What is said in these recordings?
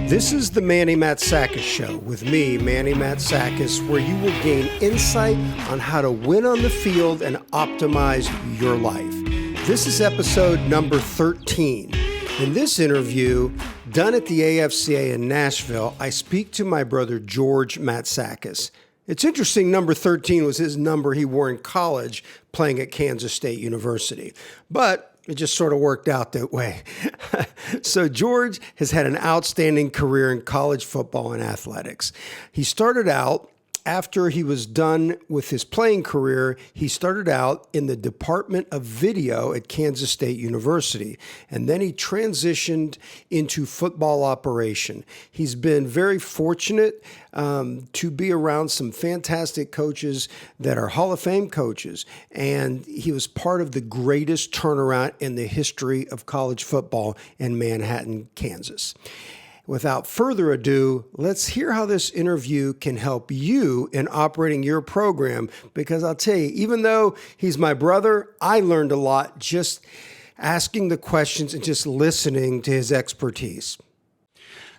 This is the Manny Matsakis Show with me, Manny Matsakis, where you will gain insight on how to win on the field and optimize your life. This is episode number 13. In this interview, done at the AFCA in Nashville, I speak to my brother George Matsakis. It's interesting, number 13 was his number he wore in college playing at Kansas State University. But it just sort of worked out that way. So George has had an outstanding career in college football and athletics. He started out, after he was done with his playing career, he started out in the Department of Video at Kansas State University, and then he transitioned into football operation. He's been very fortunate to be around some fantastic coaches that are Hall of Fame coaches, and he was part of the greatest turnaround in the history of college football in Manhattan, Kansas. Without further ado, let's hear how this interview can help you in operating your program, because I'll tell you, even though he's my brother, I learned a lot just asking the questions and just listening to his expertise.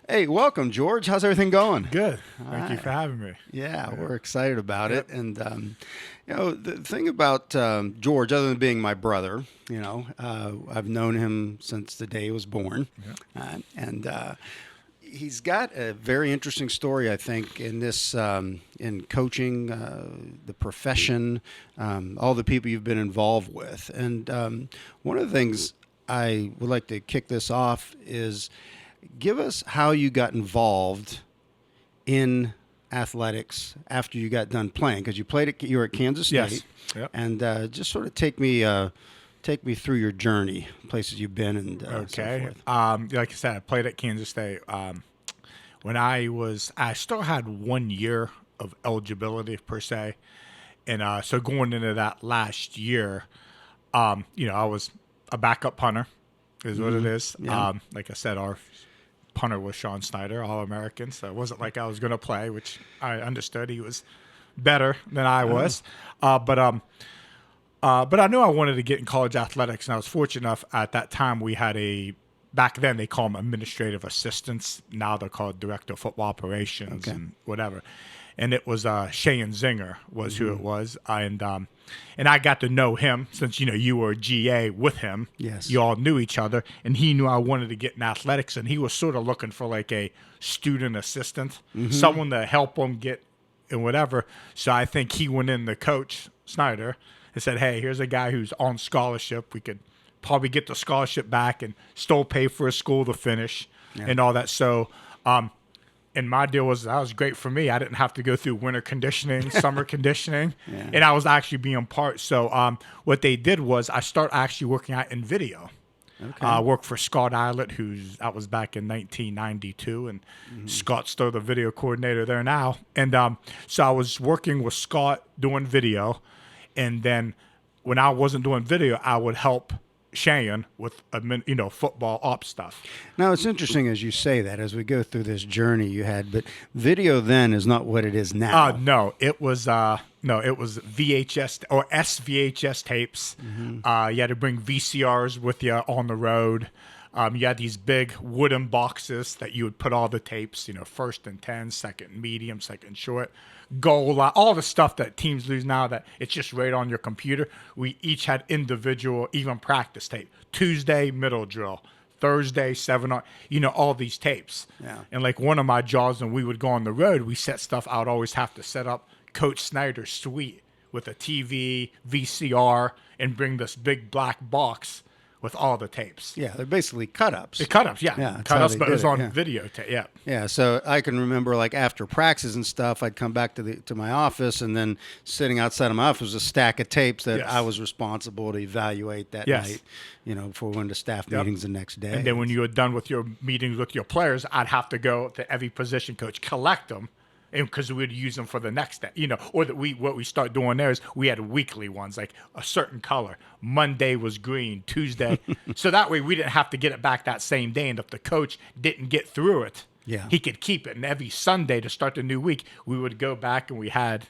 Hey, welcome, George. How's everything going? Good. Thank you for having me. Yeah, we're excited about it. And, the thing about George, other than being my brother, I've known him since the day he was born. Yeah. He's got a very interesting story, I think, in this, in coaching, the profession, all the people you've been involved with. And one of the things I would like to kick this off is give us how you got involved in athletics after you got done playing, because you were at Kansas State. Yes. Yep. And just sort of take me through your journey, places you've been, and okay. so forth. Like I said, I played at Kansas State. When I still had 1 year of eligibility per se, and so going into that last year, I was a backup punter, is what it is. Yeah. Like I said, our punter was Sean Snyder, All-American, so it wasn't like I was going to play, which I understood. He was better than I was, but I knew I wanted to get in college athletics, and I was fortunate enough at that time we had back then they call them administrative assistants. Now they're called director of football operations and whatever. And it was Shayan Zinger was who it was. And I got to know him since, you were a GA with him. Yes. You all knew each other. And he knew I wanted to get in athletics. And he was sort of looking for like a student assistant, someone to help him get and whatever. So I think he went in to Coach Snyder and said, hey, here's a guy who's on scholarship. We could probably get the scholarship back and still pay for his school to finish and all that. So, and my deal was that was great for me. I didn't have to go through winter conditioning, summer conditioning, and I was actually being part. So what they did was I started actually working out in video. Okay. Worked for Scott Eilert, that was back in 1992, and Scott's still the video coordinator there now. And so I was working with Scott doing video, and then when I wasn't doing video, I would help Shayan with football ops stuff. Now it's interesting as you say that as we go through this journey you had, but video then is not what it is now. No, it was VHS or SVHS tapes. You had to bring VCRs with you on the road. You had these big wooden boxes that you would put all the tapes, first and 10, second medium, second short, goal line, all the stuff that teams lose now that it's just right on your computer. We each had individual, even practice tape. Tuesday, middle drill. Thursday, 7 on, all these tapes. Yeah. And like one of my jobs when we would go on the road, we set stuff out, always have to set up Coach Snyder's suite with a TV, VCR, and bring this big black box with all the tapes. Yeah, they're basically cut-ups. The cut-ups, yeah. Cut-ups, but it was on videotape, yeah. Yeah, so I can remember, like, after practices and stuff, I'd come back to my office, and then sitting outside of my office was a stack of tapes that I was responsible to evaluate that night, before we went to staff meetings the next day. And then when you were done with your meetings with your players, I'd have to go to every position coach, collect them, and because we'd use them for the next day, or what we start doing there is we had weekly ones, like a certain color. Monday was green, Tuesday. So that way we didn't have to get it back that same day. And if the coach didn't get through it, he could keep it. And every Sunday to start the new week, we would go back and we had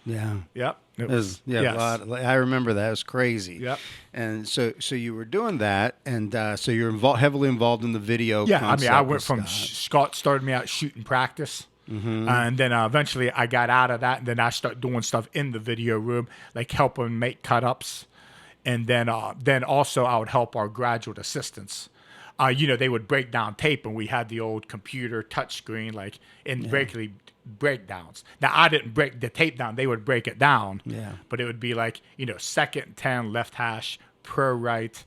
Yeah. Yep. It was, yes. a lot. I remember that. It was crazy. Yep. And so you were doing that, and so you're heavily involved in the video. Yeah. I mean, I went from Scott. Scott started me out shooting practice. And then eventually I got out of that, and then I started doing stuff in the video room, like helping make cut-ups. And then also I would help our graduate assistants. They would break down tape, and we had the old computer touchscreen, like in basically breakdowns. Now, I didn't break the tape down. They would break it down. Yeah. But it would be like, second and 10, left hash, pro right,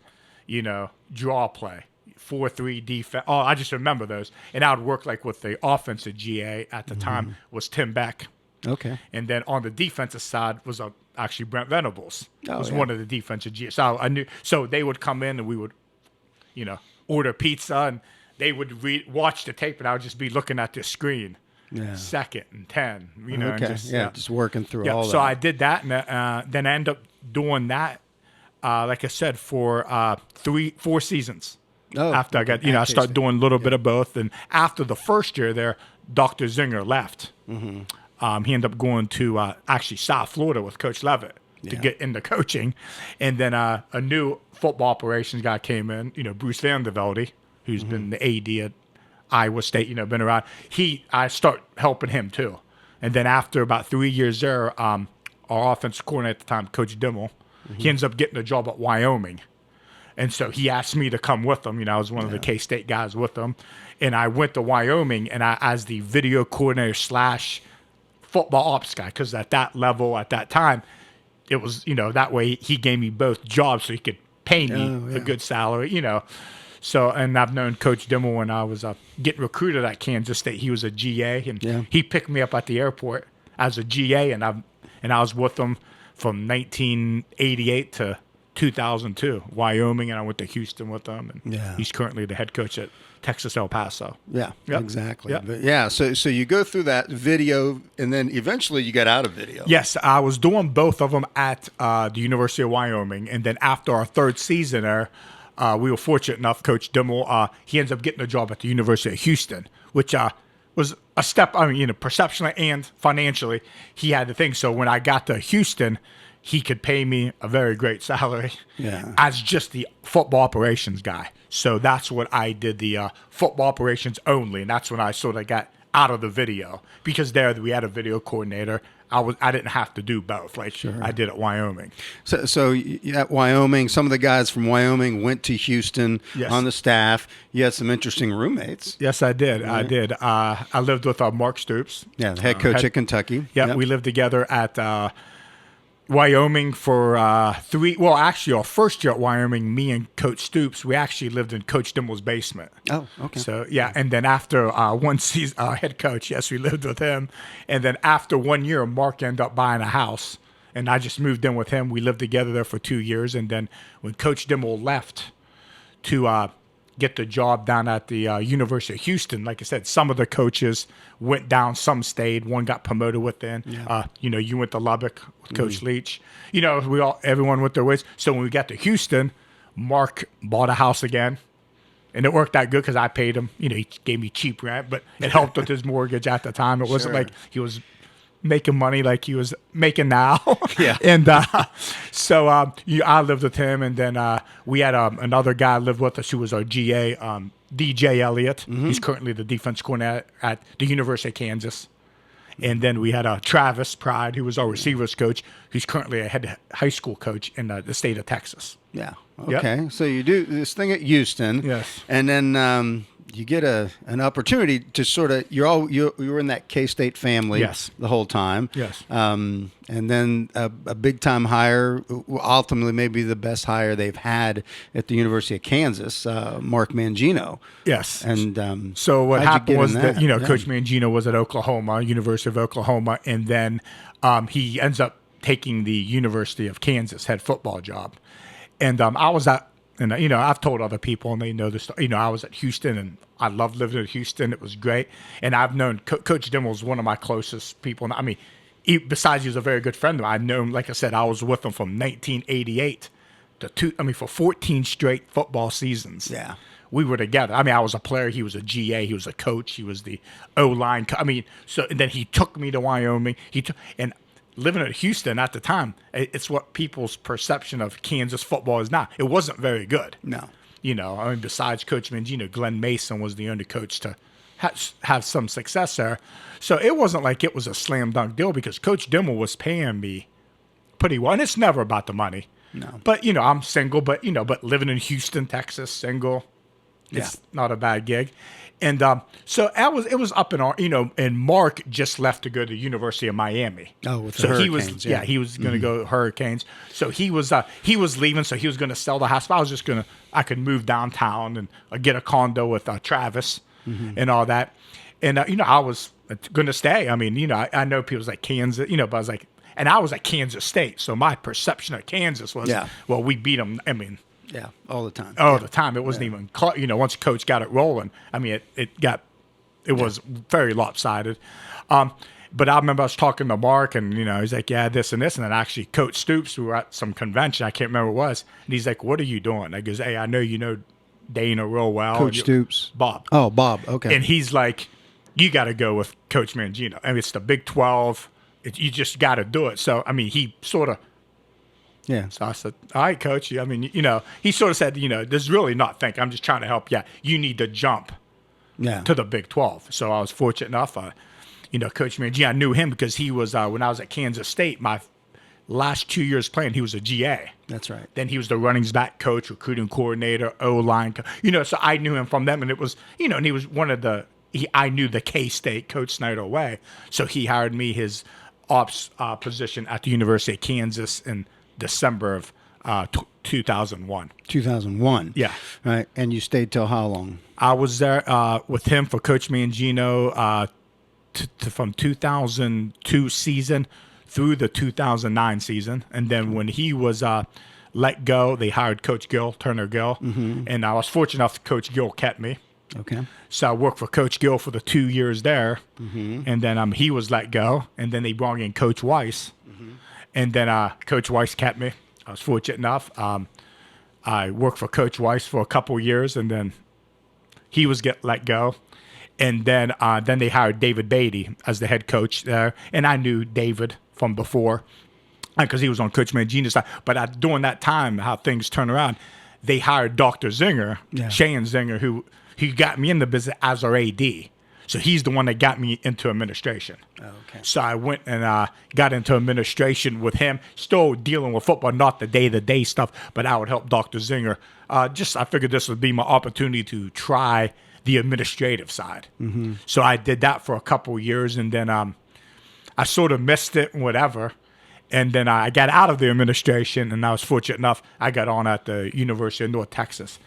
draw play. 4-3 defense. Oh, I just remember those. And I would work like with the offensive GA at the time was Tim Beck. Okay. And then on the defensive side was actually Brent Venables. Was one of the defensive GA. So I knew. So they would come in and we would, order pizza, and they would watch the tape, and I would just be looking at the screen. Yeah. Second and 10. Okay. And just working through all that. So I did that, and then I ended up doing that. Like I said, for 4 seasons. Oh, after I got, I started doing a little bit of both. And after the first year there, Dr. Zinger left. He ended up going to actually South Florida with Coach Levitt to get into coaching. And then a new football operations guy came in, Bruce Vandevelde, who's been the AD at Iowa State, been around. I start helping him too. And then after about 3 years there, our offensive coordinator at the time, Coach Dimmel, he ends up getting a job at Wyoming. And so he asked me to come with him. I was one of the K-State guys with him. And I went to Wyoming, and as the video coordinator / football ops guy, because at that level, at that time, it was, that way he gave me both jobs so he could pay me a good salary, So, and I've known Coach Dimmel when I was getting recruited at Kansas State. He was a GA, and he picked me up at the airport as a GA, and I was with him from 1988 to 2002, Wyoming, and I went to Houston with him. And he's currently the head coach at Texas El Paso. Yeah, exactly. Yep. But so you go through that video, and then eventually you got out of video. Yes, I was doing both of them at the University of Wyoming, and then after our third season there, we were fortunate enough, Coach Dimmel, he ends up getting a job at the University of Houston, which was a step, perceptionally and financially, he had the thing. So when I got to Houston, he could pay me a very great salary as just the football operations guy. So that's what I did, the football operations only, and that's when I sort of got out of the video, because there we had a video coordinator. I didn't have to do both I did at Wyoming. So at Wyoming, some of the guys from Wyoming went to Houston on the staff. You had some interesting roommates. Yes, I did. I did. I lived with Mark Stoops. Yeah, the head coach at Kentucky. Yeah, we lived together at Wyoming for actually our first year at Wyoming, me and Coach Stoops, we actually lived in Coach Dimmel's basement. Oh, okay. So, and then after one season, our head coach, we lived with him. And then after 1 year, Mark ended up buying a house, and I just moved in with him. We lived together there for 2 years. And then when Coach Dimmel left to get the job down at the University of Houston, like I said, some of the coaches went down, some stayed, one got promoted within. You went to Lubbock with Coach Leach. Everyone went their ways. So when we got to Houston, Mark bought a house again, and it worked out good because I paid him. He gave me cheap rent, but it helped with his mortgage at the time. It wasn't like he was making money like he was making now. And so I lived with him, and then we had another guy live with us who was our GA, DJ Elliott. He's currently the defense coordinator at the University of Kansas. And then we had Travis Pride, who was our receivers coach, who's currently a head high school coach in the state of Texas. Yeah. Okay. So you do this thing at Houston. Yes. And then you get an opportunity to sort of you were in that K-State family the whole time. Yes. And then a big time hire, ultimately maybe the best hire they've had at the University of Kansas, Mark Mangino. Yes. And so what happened was that Coach Mangino was at University of Oklahoma, and then he ends up taking the University of Kansas head football job, and I was at. And, I've told other people, and they know this. I was at Houston, and I loved living in Houston. It was great. And I've known Coach Dimmel is one of my closest people. Besides he was a very good friend of mine, I've known, like I said, I was with him from 1988 for 14 straight football seasons. Yeah. We were together. I was a player. He was a GA. He was a coach. He was the O-line. And then he took me to Wyoming. living in Houston at the time, it's what people's perception of Kansas football is now. It wasn't very good. No. I mean, besides Coach Mangino, Glenn Mason was the only coach to have some success there. So it wasn't like it was a slam dunk deal because Coach Dimmel was paying me pretty well. And it's never about the money. No. But, I'm single, but living in Houston, Texas, single, it's not a bad gig. And so it was up in our, and Mark just left to go to the University of Miami. Oh, with the Hurricanes. He was going to go Hurricanes. So he was leaving. So he was going to sell the house. But I could move downtown and get a condo with Travis and all that. And I was going to stay. I mean, I know people like Kansas, but I was like, and I was at Kansas State. So my perception of Kansas was, well, we beat them. I mean. Yeah, all the time. All the time. It wasn't even, once Coach got it rolling, I mean, it was very lopsided. But I remember I was talking to Mark, and, he's like, yeah, this and this. And then actually Coach Stoops, we were at some convention, I can't remember what it was. And he's like, what are you doing? I goes, hey, I know you know Dana real well. Coach Stoops? Bob. Oh, Bob, okay. And he's like, you got to go with Coach Mangino. I mean, it's the Big 12. You just got to do it. So, I mean, he sort of, yeah. So I said, all right, Coach. I mean, he sort of said, there's really not think. I'm just trying to help you. You need to jump to the Big 12. So I was fortunate enough. Coach Mangino, I knew him because he was, when I was at Kansas State, my last 2 years playing, he was a GA. That's right. Then he was the running back coach, recruiting coordinator, O-line. So I knew him from them. And it was, and he was one of I knew the K-State Coach Snyder way. So he hired me his ops position at the University of Kansas in December of 2001. 2001. Yeah. Right. And you stayed till how long? I was there with him for Coach Mangino from 2002 season through the 2009 season. And then when he was let go, they hired Coach Turner Gill. Mm-hmm. And I was fortunate enough Coach Gill kept me. Okay. So I worked for Coach Gill for the 2 years there. Mm-hmm. And then he was let go. And then they brought in Coach Weiss. Mm-hmm. And then Coach Weiss kept me. I was fortunate enough. I worked for Coach Weiss for a couple of years, and then he was let go. And then they hired David Beatty as the head coach there. And I knew David from before because he was on Coach Mangino's side. But during that time, how things turned around, they hired Dr. Zinger, Shane Zinger, who got me in the business as our AD. So he's the one that got me into administration. Okay. So I went and got into administration with him, still dealing with football, not the day-to-day stuff, but I would help Dr. Zinger. I figured this would be my opportunity to try the administrative side. Mm-hmm. So I did that for a couple of years, and then I sort of missed it and whatever. And then I got out of the administration, and I was fortunate enough, I got on at the University of North Texas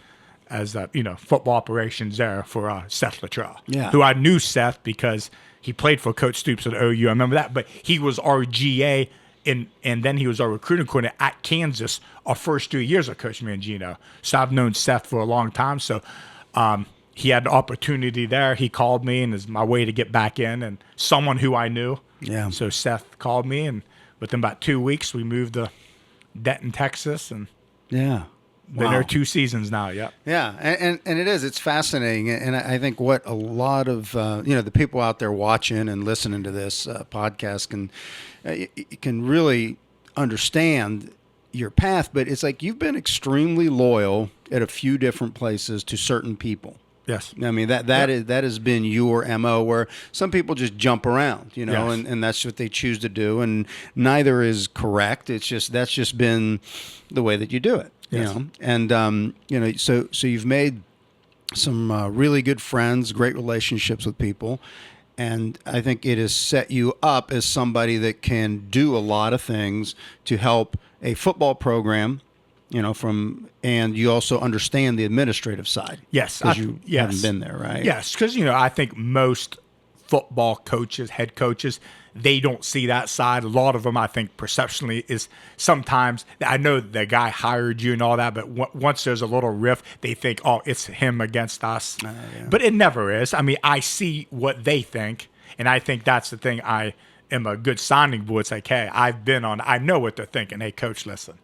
as football operations there for Seth Luttrell, who I knew Seth because he played for Coach Stoops at OU. I remember that, but he was our GA, and then he was our recruiting coordinator at Kansas our first 3 years of Coach Mangino. So I've known Seth for a long time. So he had the opportunity there. He called me, and it's my way to get back in, and someone who I knew. Yeah. So Seth called me, and within about 2 weeks, we moved to Denton, Texas, and been there 2 seasons now. Yeah. Yeah. And it is. It's fascinating. And I think what a lot of, the people out there watching and listening to this podcast can really understand your path. But it's like you've been extremely loyal at a few different places to certain people. Yes. I mean, that has been your MO, where some people just jump around, and that's what they choose to do. And neither is correct. That's just been the way that you do it. Yes. And so you've made some really good friends, great relationships with people, and I think it has set you up as somebody that can do a lot of things to help a football program. And you also understand the administrative side. Yes, because you haven't been there, right? Yes, because I think most football coaches, head coaches, they don't see that side. A lot of them, I think, perceptionally is sometimes, I know the guy hired you and all that, but once there's a little rift, they think, oh, it's him against us. But it never is. I mean, I see what they think, and I think that's the thing. I am a good sounding board. It's like, hey, I know what they're thinking. Hey, coach, listen.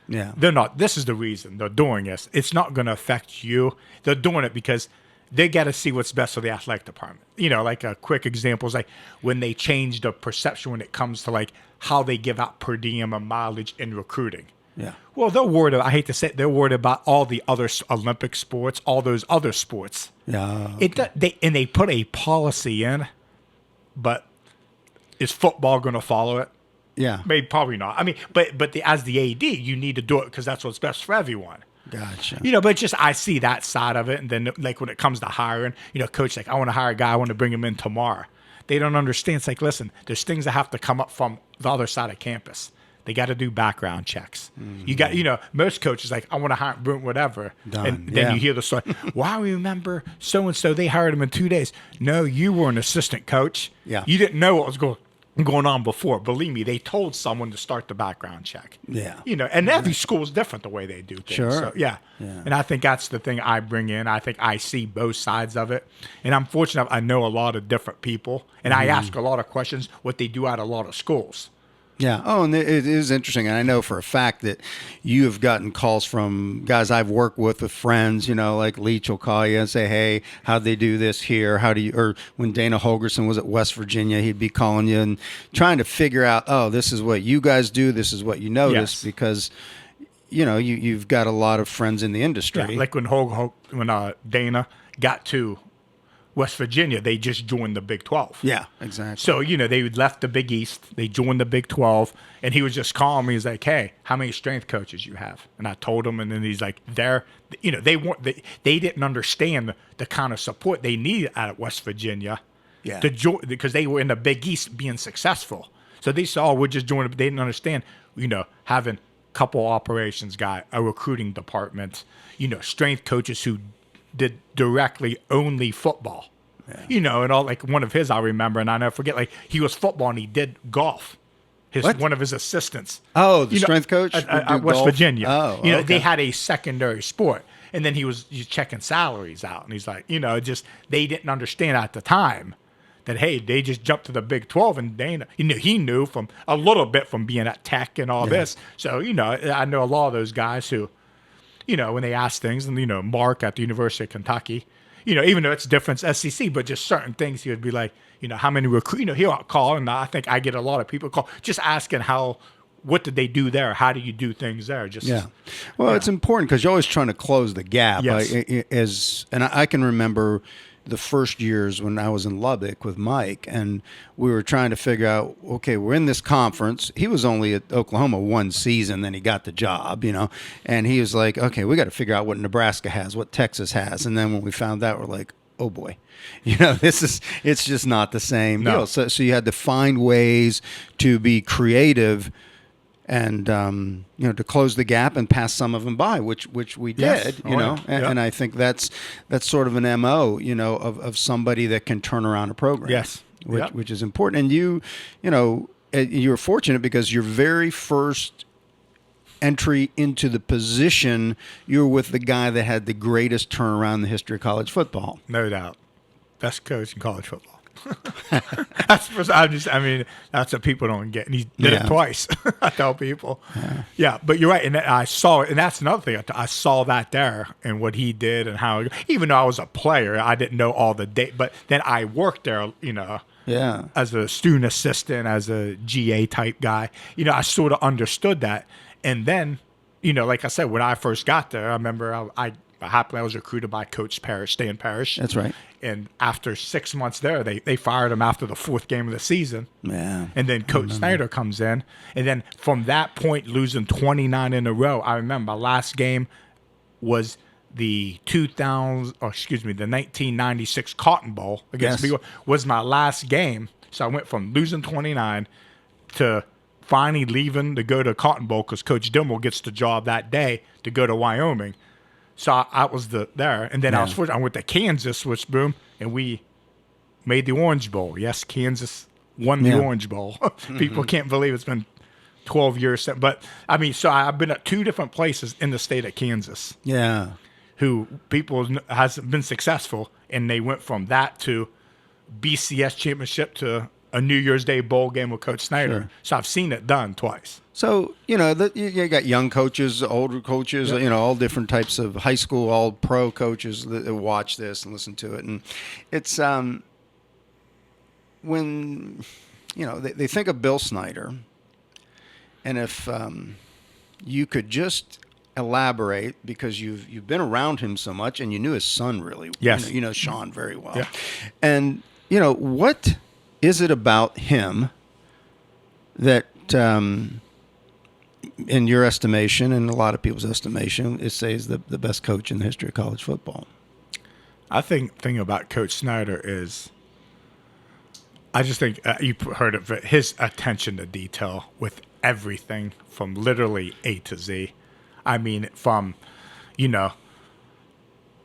Yeah. They're not, this is the reason they're doing this. It's not going to affect you. They're doing it because they got to see what's best for the athletic department. Like a quick example is like when they change the perception when it comes to like how they give out per diem and mileage in recruiting. Yeah. Well, they're worried about, I hate to say it, they're worried about all the other Olympic sports, all those other sports. Yeah. Okay. They put a policy in, but is football going to follow it? Yeah. Maybe, probably not. I mean, but as the AD, you need to do it because that's what's best for everyone. Gotcha. But just I see that side of it, and then like when it comes to hiring, coach, like I want to hire a guy, I want to bring him in tomorrow. They don't understand. It's like, listen, there's things that have to come up from the other side of campus. They got to do background checks. Mm-hmm. You got, most coaches like, I want to hire whatever. Done. And then you hear the story. Well, I remember so-and-so, they hired him in 2 days. No, you were an assistant coach. Yeah. You didn't know what was going on before. Believe me, they told someone to start the background check. Yeah. And every school is different the way they do things. Sure. So, yeah. And I think that's the thing I bring in. I think I see both sides of it. And I'm fortunate I know a lot of different people. And I ask a lot of questions, what they do at a lot of schools. Yeah. Oh, and it is interesting. And I know for a fact that you have gotten calls from guys I've worked with friends, like Leach will call you and say, hey, how'd they do this here? Or when Dana Holgerson was at West Virginia, he'd be calling you and trying to figure out, oh, this is what you guys do. This is what you notice because, you've got a lot of friends in the industry. Yeah, like when Dana got to West Virginia, they just joined the Big 12. Yeah, exactly. So, they left the Big East, they joined the Big 12, and he was just calling me. He's like, hey, how many strength coaches you have? And I told him, and then he's like, they didn't understand the kind of support they needed out of West Virginia to join, because they were in the Big East being successful. So they saw, we're just joining, they didn't understand, having a couple operations guy, a recruiting department, strength coaches who did directly only football, and all, like one of his, I remember, and I never forget, like he was football and he did golf. One of his assistants. Oh, the strength coach at West Virginia. Oh, okay. They had a secondary sport, and then he's checking salaries out, and he's like, just they didn't understand at the time that hey, they just jumped to the Big 12, and Dana, he knew from a little bit from being at Tech and all this. So I know a lot of those guys who. When they ask things, and, Mark at the University of Kentucky, even though it's different SEC, but just certain things, he would be like, how many recruit, he'll call, and I think I get a lot of people call, just asking what did they do there? How do you do things there? Well, it's important because you're always trying to close the gap. Yes. And I can remember the first years when I was in Lubbock with Mike, and we were trying to figure out, okay, we're in this conference. He was only at Oklahoma one season, then he got the job, and he was like, okay, we got to figure out what Nebraska has, what Texas has. And then when we found that, we're like, oh boy, it's just not the same deal. So you had to find ways to be creative and to close the gap and pass some of them by, which we did, and I think that's sort of an MO, of somebody that can turn around a program. Yes. Which is important. And you were fortunate because your very first entry into the position, you were with the guy that had the greatest turnaround in the history of college football. No doubt. Best coach in college football. That's what people don't get. And he did it twice. I tell people. Yeah, but you're right. And I saw it. And that's another thing. I saw that there and what he did and how, even though I was a player, I didn't know all the data. But then I worked there, as a student assistant, as a GA type guy. I sort of understood that. And then, like I said, when I first got there, I remember I was recruited by Coach Stan Parrish. That's right. And after 6 months there, they fired him after the fourth game of the season. Yeah. And then Coach Snyder comes in. And then from that point, losing 29 in a row, I remember my last game was the 1996 Cotton Bowl against Beagle was my last game. So I went from losing 29 to finally leaving to go to Cotton Bowl because Coach Dimmel gets the job that day to go to Wyoming. So I was there, and then I was fortunate. I went to Kansas, which boom, and we made the Orange Bowl. Yes, Kansas won the Orange Bowl. People can't believe it's been 12 years since. But so I've been at two different places in the state of Kansas. Yeah, who people has been successful, and they went from that to BCS championship to a New Year's Day bowl game with Coach Snyder. Sure. So I've seen it done twice. So, you got young coaches, older coaches, all different types of high school, all pro coaches that watch this and listen to it. And it's when, they think of Bill Snyder, and if you could just elaborate, because you've been around him so much and you knew his son really. Yes. You know Sean very well. Yeah. And, what is it about him that, in your estimation and a lot of people's estimation, it says the best coach in the history of college football? I think the thing about Coach Snyder is, I just think you heard of it, his attention to detail with everything from literally A to Z. I mean, from,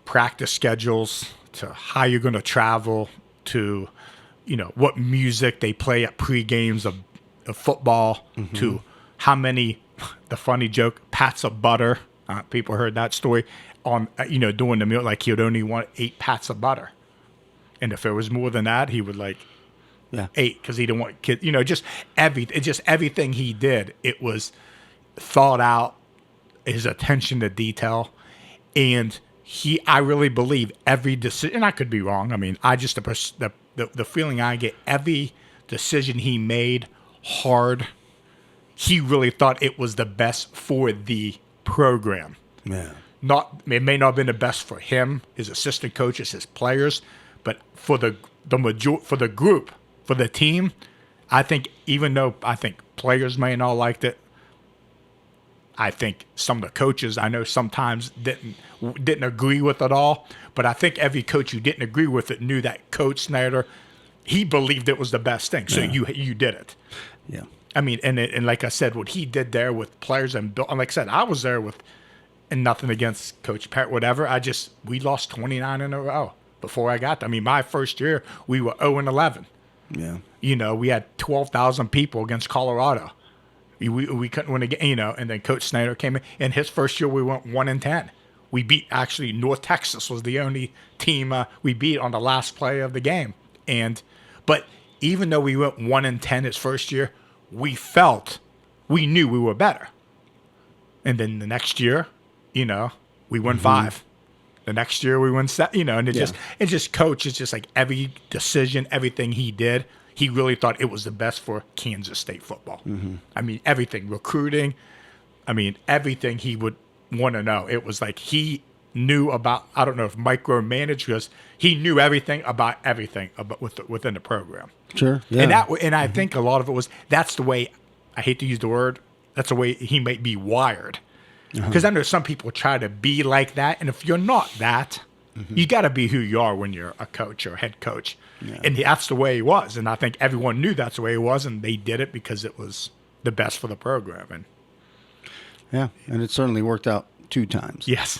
practice schedules to how you're going to travel to, what music they play at pre-games of football to how many, the funny joke, pats of butter. People heard that story on, doing the meal. Like he would only want 8 pats of butter. And if there was more than that, he would 8, because he didn't want kids, just everything he did. It was thought out, his attention to detail. And I really believe every decision, and I could be wrong. I mean, the feeling I get, every decision he made hard, he really thought it was the best for the program. Yeah. It may not have been the best for him, his assistant coaches, his players, but for the group, for the team, I think, even though I think players may not have liked it, I think some of the coaches I know sometimes didn't agree with it all. But I think every coach who didn't agree with it knew that Coach Snyder, he believed it was the best thing. So you did it. Yeah. I mean, and like I said, what he did there with players and like I said, I was there and nothing against Coach Parrott, whatever. We lost 29 in a row before I got there. I mean, my first year, we were 0-11. Yeah. We had 12,000 people against Colorado. We couldn't win again, and then Coach Snyder came in. In his first year, we went 1-10. We beat, actually, North Texas was the only team we beat on the last play of the game. But even though we went 1-10 his first year, we knew we were better. And then the next year, we won 5. The next year we won 7, and Coach, it's just like every decision, everything he did, he really thought it was the best for Kansas State football. I mean, everything, recruiting, everything he would want to know. It was like he knew about, I don't know if micromanage, because he knew everything about within the program. Sure. Yeah. And I think a lot of it was, that's the way, I hate to use the word, that's the way he might be wired. Because I know some people try to be like that, and if you're not that, you got to be who you are when you're a coach or a head coach. Yeah. And that's the way he was. And I think everyone knew that's the way he was, and they did it because it was the best for the program. And it certainly worked out 2 times. Yes.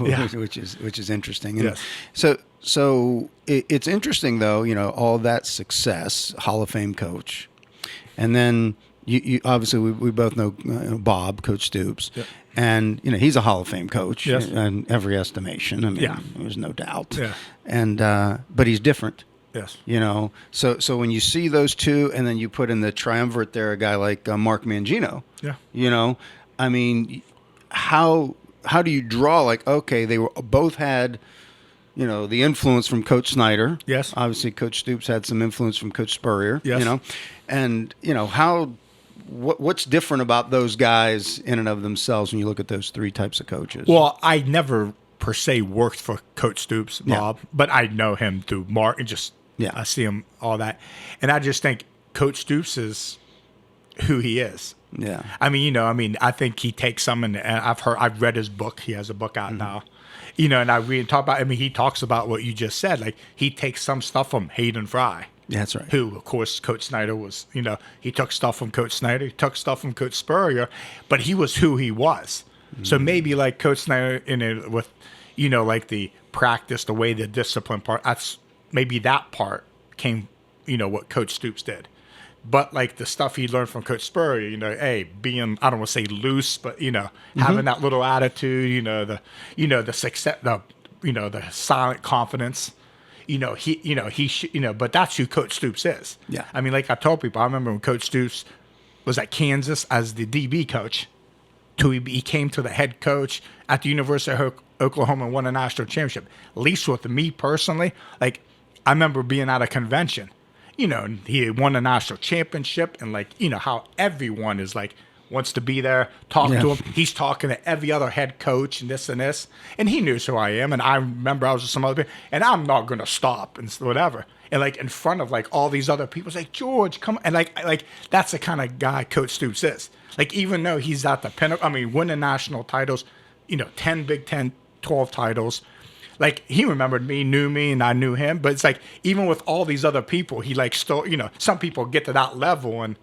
Which is interesting. And yes. So it's interesting, though, all that success, Hall of Fame coach, and then you obviously we both know Bob, Coach Stoops, and he's a Hall of Fame coach in every estimation. I mean, there's no doubt. Yeah. And but he's different. Yes. So when you see those two, and then you put in the triumvirate there, a guy like Mark Mangino. Yeah. I mean, how do you draw, okay, they both had, the influence from Coach Snyder. Yes. Obviously, Coach Stoops had some influence from Coach Spurrier. Yes. And what's different about those guys in and of themselves when you look at those 3 types of coaches? Well, I never per se worked for Coach Stoops, Bob, but I know him through Mark and I see him, all that. And I just think Coach Stoops is who he is. Yeah. I mean, I think he takes some, and I've read his book. He has a book out now. And I read and talk about, he talks about what you just said. Like, he takes some stuff from Hayden Fry. Yeah, that's right. Who, of course, Coach Snyder was, he took stuff from Coach Snyder, he took stuff from Coach Spurrier, but he was who he was. So maybe like Coach Snyder with, like the practice, the way the discipline part, maybe that part came, what Coach Stoops did. But like the stuff he learned from Coach Spurrier, being, I don't want to say loose, but having that little attitude, the success, the silent confidence, but that's who Coach Stoops is. Yeah. I mean, like I told people, I remember when Coach Stoops was at Kansas as the DB coach, till he came to the head coach at the University of Oklahoma and won a national championship. At least with me personally, like I remember being at a convention, and he won a national championship, and like, how everyone is like, wants to be there, talk to him. He's talking to every other head coach and this, and he knows who I am. And I remember I was with some other people, and I'm not going to stop and whatever. And like in front of like all these other people, it's like, George, come on. And like that's the kind of guy Coach Stoops is. Like, even though he's at the pinnacle, I mean, winning national titles, 10 Big Ten, 12 titles. Like, he remembered me, knew me, and I knew him. But it's like, even with all these other people, he like still, some people get to that level. And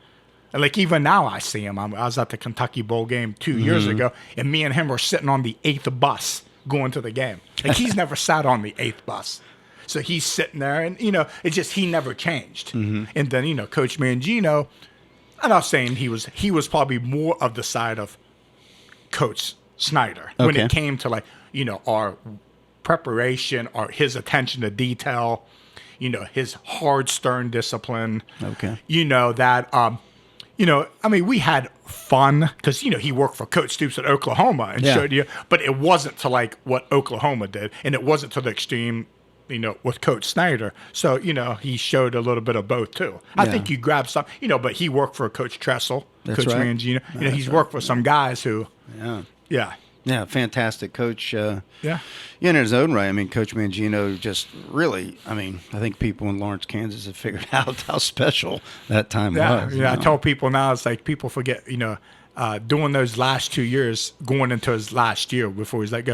like, even now I see him. I was at the Kentucky Bowl game 2 years ago, and me and him were sitting on the 8th bus going to the game. Like, he's never sat on the 8th bus. So he's sitting there, and, it's just he never changed. And then, Coach Mangino, I'm not saying he was probably more of the side of Coach Snyder when it came to like, our preparation or his attention to detail, his hard, stern discipline. Okay. I mean, we had fun because, he worked for Coach Stoops at Oklahoma and showed you, but it wasn't to like what Oklahoma did, and it wasn't to the extreme, with Coach Snyder. So, he showed a little bit of both too. I think you grab some, but he worked for Coach Tressel, Coach Mangino. He's worked for some guys who, Yeah, fantastic coach. In his own right. I mean, Coach Mangino just really, I think people in Lawrence, Kansas have figured out how special that time was. Yeah, I tell people now, it's like people forget, doing those last 2 years, going into his last year before he's like,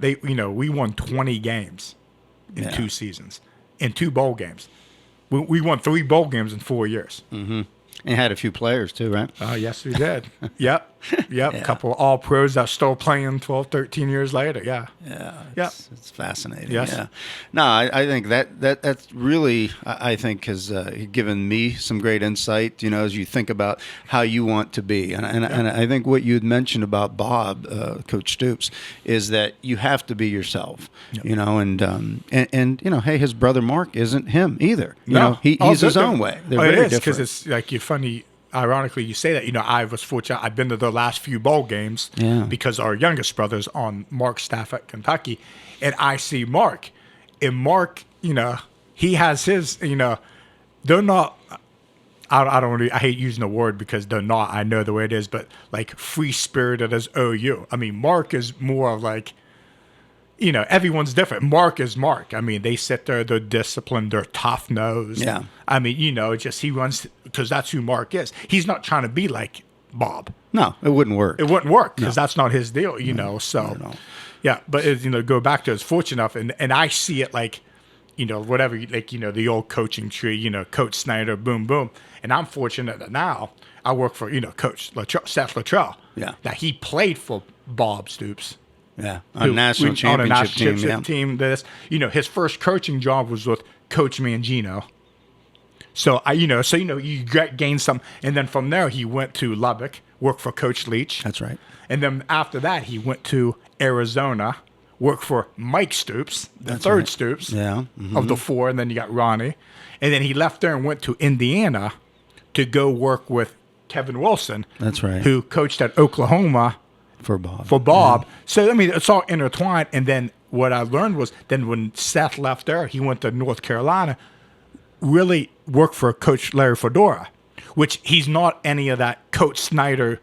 we won 20 games in 2 seasons, in 2 bowl games. We won 3 bowl games in 4 years. Mm-hmm. And had a few players too, right? Yes, we did. Yep. A couple of all-pros that are still playing 12, 13 years later. It's fascinating. Yes. Yeah. No, I think that's really, I think, has given me some great insight, as you think about how you want to be. And I think what you had mentioned about Bob, Coach Stoops, is that you have to be yourself, and hey, his brother Mark isn't him either. He's his own way. They're very different. Because it's like, you're funny. Ironically, you say that. I was fortunate. I've been to the last few bowl games because our youngest brother's on Mark's staff at Kentucky, and I see Mark. And Mark, he has his. They're not. I hate using the word because they're not. I know the way it is, but like free spirited as OU. I mean, Mark is more of like. Everyone's different. Mark is Mark. I mean, they sit there, they're disciplined, they're tough-nosed. Yeah. I mean, just he runs because that's who Mark is. He's not trying to be like Bob. No, it wouldn't work. It wouldn't work because that's not his deal, so. No. Yeah, but, go back to it's fortunate enough, and I see it like, whatever, like, the old coaching tree, Coach Snyder, boom, boom. And I'm fortunate that now I work for, Coach Seth Luttrell. Yeah. That he played for Bob Stoops. Yeah, on a national championship team. His first coaching job was with Coach Mangino. So you gain some, and then from there he went to Lubbock, worked for Coach Leach. That's right. And then after that he went to Arizona, worked for Mike Stoops, the third Stoops of the 4, and then you got Ronnie, and then he left there and went to Indiana to go work with Kevin Wilson. That's right. Who coached at Oklahoma. For Bob. Yeah. So, it's all intertwined. And then what I learned was then when Seth left there, he went to North Carolina, really worked for Coach Larry Fedora, which he's not any of that Coach Snyder.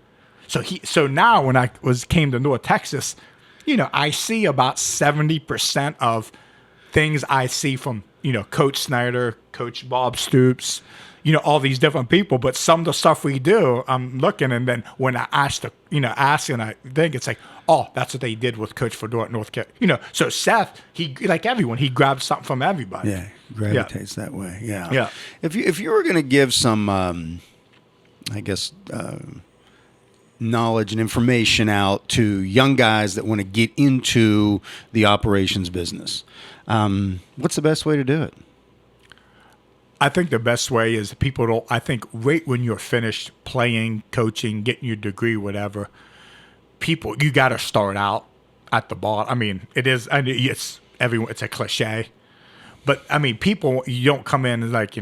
So now when I came to North Texas, I see about 70% of things I see from, Coach Snyder, Coach Bob Stoops, all these different people, but some of the stuff we do, I'm looking, and then when I ask, and I think it's like, oh, that's what they did with Coach Fedora at North Carolina. So Seth, he, like everyone, he grabs something from everybody. Yeah, gravitates that way. Yeah. Yeah. If you were going to give some, knowledge and information out to young guys that want to get into the operations business, what's the best way to do it? I think the best way is right when you're finished playing, coaching, getting your degree, whatever, you got to start out at the bottom. I mean, it's a cliche, But I mean, people, you don't come in and like,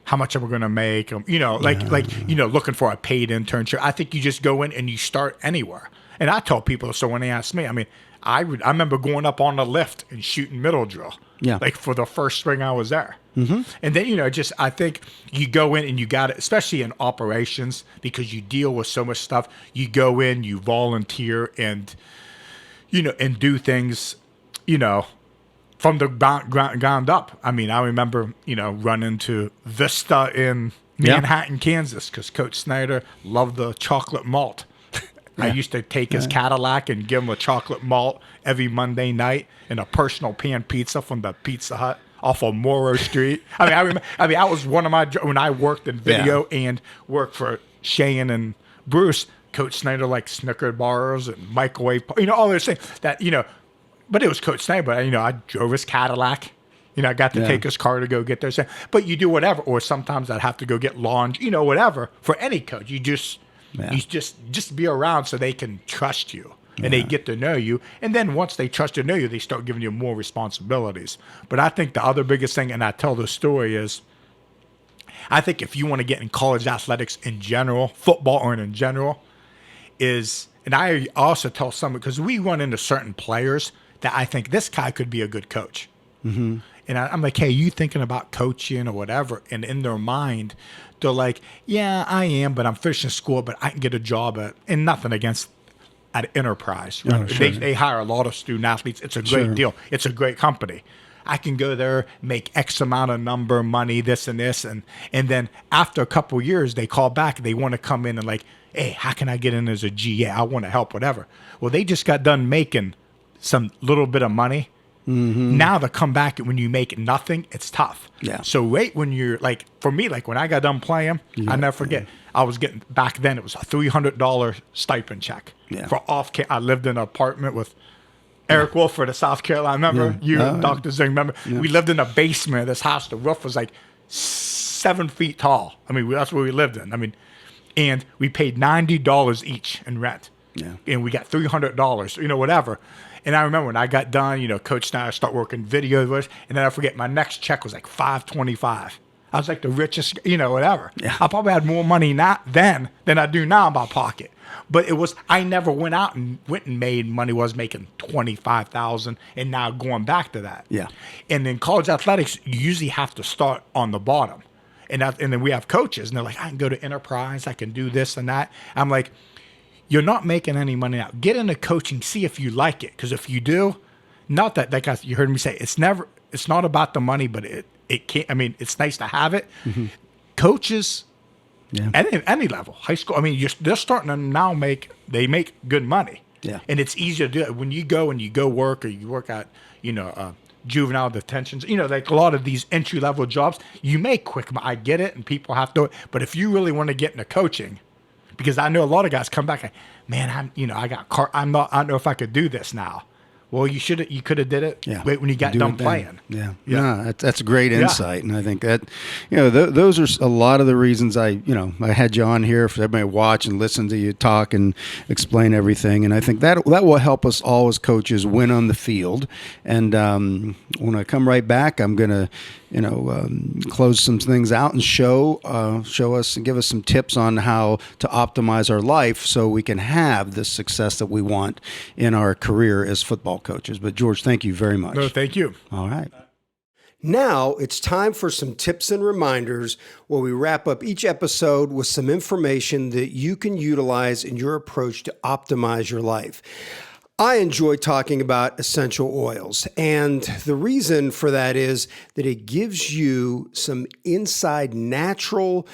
how much am I going to make? Looking for a paid internship. I think you just go in and you start anywhere. And I tell people, so when they ask me, I mean, I remember going up on the lift and shooting middle drill. Yeah. Like for the first spring I was there. Mm-hmm. And then, I think you go in and you got it, especially in operations, because you deal with so much stuff. You go in, you volunteer and do things, from the ground up. I mean, I remember, running to Vista in Manhattan, Kansas, because Coach Snyder loved the chocolate malt. I used to take his Cadillac and give him a chocolate malt every Monday night and a personal pan pizza from the Pizza Hut off of Morrow Street. I mean, I was one of my, when I worked in video and worked for Shane and Bruce, Coach Snyder liked Snicker bars and microwave, all those things that, but it was Coach Snyder, but I drove his Cadillac. I got to take his car to go get those things. But you do whatever, or sometimes I'd have to go get laundry, whatever. For any coach, you just be around so they can trust you and they get to know you. And then once they trust you and know you, they start giving you more responsibilities. But I think the other biggest thing, and I tell the story, is I think if you want to get in college athletics in general, football or in general, is, and I also tell some, because we run into certain players that I think this guy could be a good coach. Mm-hmm. And I'm like, hey, you thinking about coaching or whatever? And in their mind, they're like, yeah, I am, but I'm finishing school, but I can get a job and nothing against at Enterprise. Right? Oh, sure. They hire a lot of student athletes. It's a great deal. It's a great company. I can go there, make X amount of money, this and this. And then after a couple of years, they call back. They want to come in and like, hey, how can I get in as a GA? I want to help, whatever. Well, they just got done making some little bit of money. Mm-hmm. Now to come back when you make nothing, it's tough. Yeah. So wait, when you're like, for me, like when I got done playing, I never forget. I was getting, back then it was a $300 stipend check for I lived in an apartment with Eric Wolford of South Carolina. Remember you, Dr. Zing? Remember we lived in a basement of this house. The roof was like 7 feet tall. I mean, that's where we lived in. I mean, and we paid $90 each in rent. Yeah. And we got $300, whatever. And I remember when I got done, Coach Snyder started working video with us, and then I forget my next check was like $525. I was like the richest, whatever. Yeah. I probably had more money then than I do now in my pocket. But it was, I never went and made money. Was making $25,000, and now going back to that. Yeah. And in college athletics, you usually have to start on the bottom, and then we have coaches, and they're like, I can go to Enterprise, I can do this and that. I'm like, you're not making any money now. Get into coaching, see if you like it. Because if you do, not that, like you heard me say, it's not about the money, but it can't. I mean, it's nice to have it. Mm-hmm. Coaches, at any level, high school. I mean, they're starting to now make good money. Yeah, and it's easier to do it when you go work, or you work at juvenile detentions. Like a lot of these entry level jobs, you make quick. I get it, and people have to. But if you really want to get into coaching. Because I know a lot of guys come back, like, man, I got I don't know if I could do this now. Well, you could have did it when you got done playing. Yeah. No, that's a great insight. And I think that, those are a lot of the reasons I had you on here for everybody to watch and listen to you talk and explain everything. And I think that will help us all as coaches win on the field. And when I come right back, I'm going to, close some things out and show us and give us some tips on how to optimize our life so we can have the success that we want in our career as football coaches. But George, thank you very much. No, thank you. All right. Now it's time for some tips and reminders where we wrap up each episode with some information that you can utilize in your approach to optimize your life. I enjoy talking about essential oils, and the reason for that is that it gives you some inside natural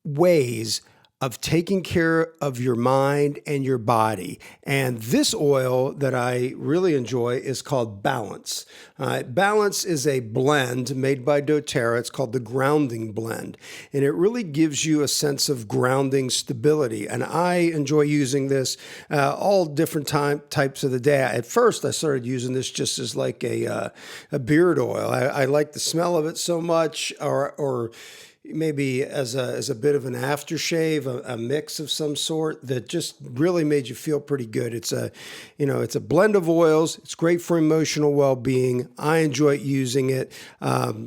ways of taking care of your mind and your body. And this oil that I really enjoy is called Balance. Balance is a blend made by doTERRA. It's called the Grounding Blend. And it really gives you a sense of grounding stability. And I enjoy using this all different types of the day. At first, I started using this just as like a beard oil. I like the smell of it so much, or maybe as a bit of an aftershave, a mix of some sort that just really made you feel pretty good. It's a blend of oils. It's great for emotional well-being. I enjoy using it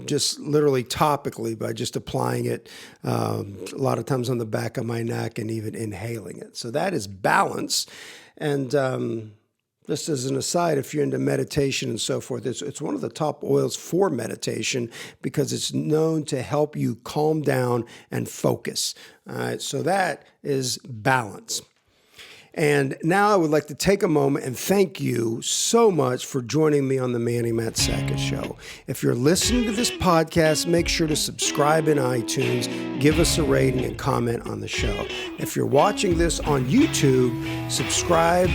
just literally topically by just applying it a lot of times on the back of my neck and even inhaling it. So that is Balance. And just as an aside, if you're into meditation and so forth, it's one of the top oils for meditation because it's known to help you calm down and focus. All right, so that is Balance. And now I would like to take a moment and thank you so much for joining me on the Manny Matsakis Show. If you're listening to this podcast, make sure to subscribe in iTunes, give us a rating, and comment on the show. If you're watching this on YouTube, subscribe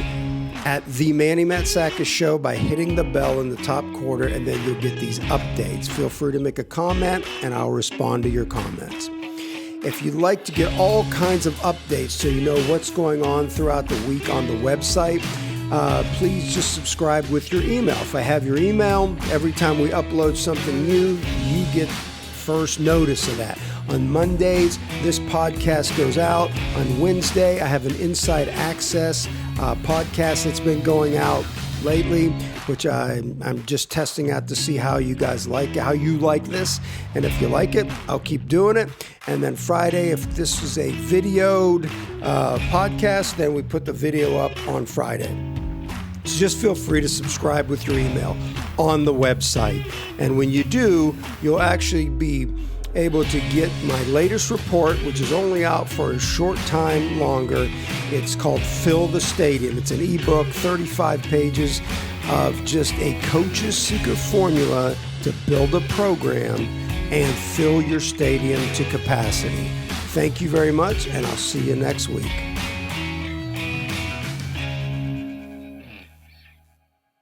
at the Manny Matsakis Show by hitting the bell in the top corner, and then you'll get these updates. Feel free to make a comment, and I'll respond to your comments. If you'd like to get all kinds of updates so you know what's going on throughout the week on the website, please just subscribe with your email. If I have your email, every time we upload something new, you get first notice of that. On Mondays, this podcast goes out. On Wednesday, I have an Inside Access podcast that's been going out lately, which I'm just testing out to see how you guys like it, how you like this. And if you like it, I'll keep doing it. And then Friday, if this is a videoed podcast, then we put the video up on Friday. So just feel free to subscribe with your email on the website. And when you do, you'll actually be able to get my latest report, which is only out for a short time longer. It's called Fill the Stadium. It's an ebook, 35 pages of just a coach's secret formula to build a program and fill your stadium to capacity. Thank you very much, and I'll see you next week.